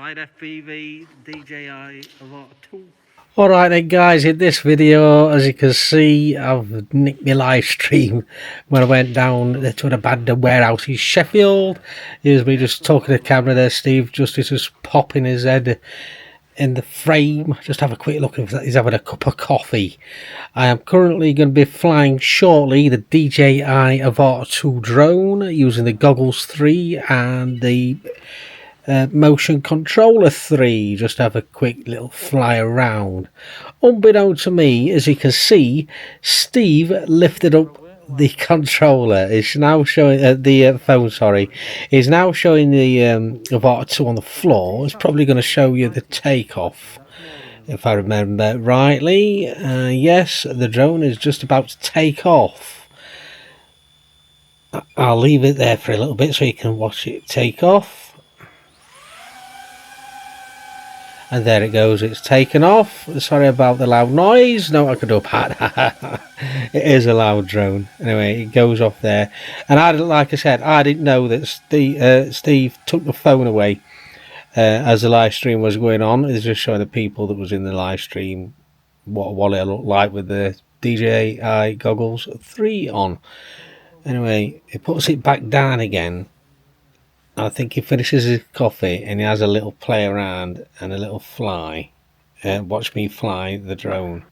Flight FPV DJI Avata 2. Alright then guys, in this video, as you can see, I've nicked my live stream when I went down to an abandoned warehouse in Sheffield. Here's me just talking to the camera there. Steve Justice is popping his head in the frame. Just have a quick look if he's having a cup of coffee. I am currently going to be flying shortly the DJI Avata 2 drone using the Goggles 3 and the motion controller 3. Just have a quick little fly around. Unbeknown to me, as you can see, Steve lifted up the controller. It's now showing the phone, sorry, is now showing the Avata 2 on the floor. It's probably going to show you the takeoff, if I remember rightly. Yes, the drone is just about to take off. I'll leave it there for a little bit so you can watch it take off. And there it goes, it's taken off. Sorry about the loud noise. No, I could do about that. It is a loud drone. Anyway, it goes off there. And like I said, I didn't know that Steve took the phone away as the live stream was going on. It's just showing the people that was in the live stream what it looked like with the DJI Goggles 3 on. Anyway, it puts it back down again. I think he finishes his coffee and he has a little play around and a little fly. Watch me fly the drone.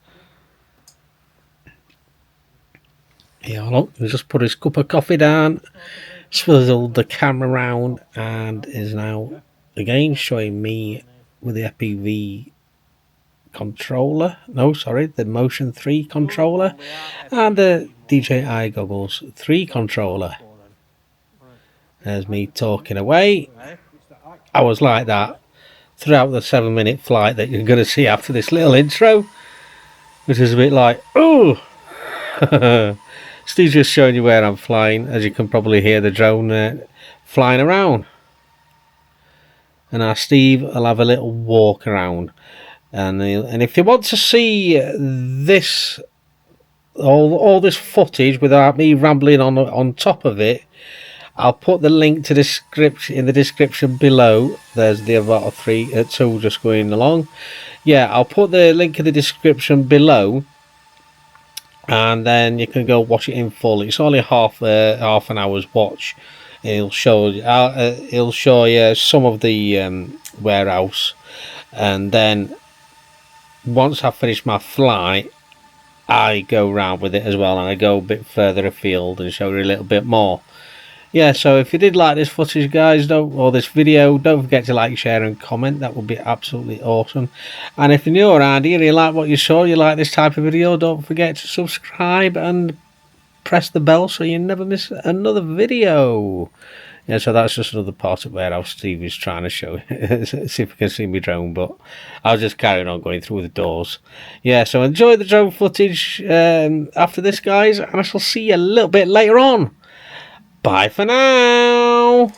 Yeah, look, he just put his cup of coffee down, swizzled the camera around, and is now again showing me with the FPV controller. No, sorry, the Motion 3 controller and the DJI Goggles 3 controller. There's me talking away. I was like that throughout the 7-minute flight that you're going to see after this little intro, which is a bit like, oh. Steve's just showing you where I'm flying. As you can probably hear the drone flying around. And now Steve will have a little walk around. And if you want to see this, all this footage without me rambling on top of it, I'll put the link to in the description below. There's the Avata 3 2 just going along. Yeah, I'll put the link in the description below, and then you can go watch it in full. It's only half an hour's watch. It'll show you some of the warehouse, and then once I finish my flight, I go round with it as well, and I go a bit further afield and show you a little bit more. Yeah, so if you did like this footage, guys, or this video, don't forget to like, share and comment. That would be absolutely awesome. And if you're new around here and you like what you saw, you like this type of video, don't forget to subscribe and press the bell so you never miss another video. Yeah, so that's just another part of where Steve is trying to show you. See if you can see my drone, but I'll just carry on going through the doors. Yeah, so enjoy the drone footage after this, guys, and I shall see you a little bit later on. Bye for now.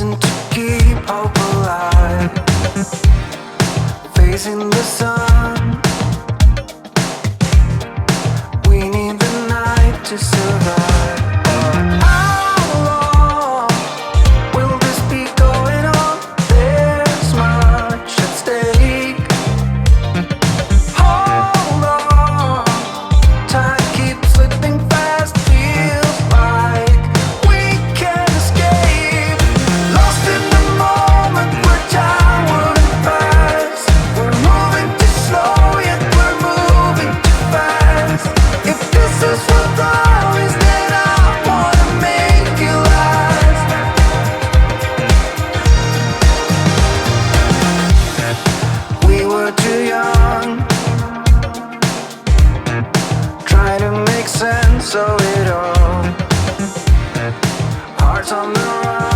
reason to keep hope alive. Facing the sun, we need the night to survive. How long will this be going on? There's much at stake. Hold on, time keeps slipping fast. Feels like we can't escape. Lost in the moment where time wouldn't pass. We're moving too slow, yet we're moving too fast. If this is what love is, then I wanna make it last. We were too young, trying to make sense of it all. Hearts on the run,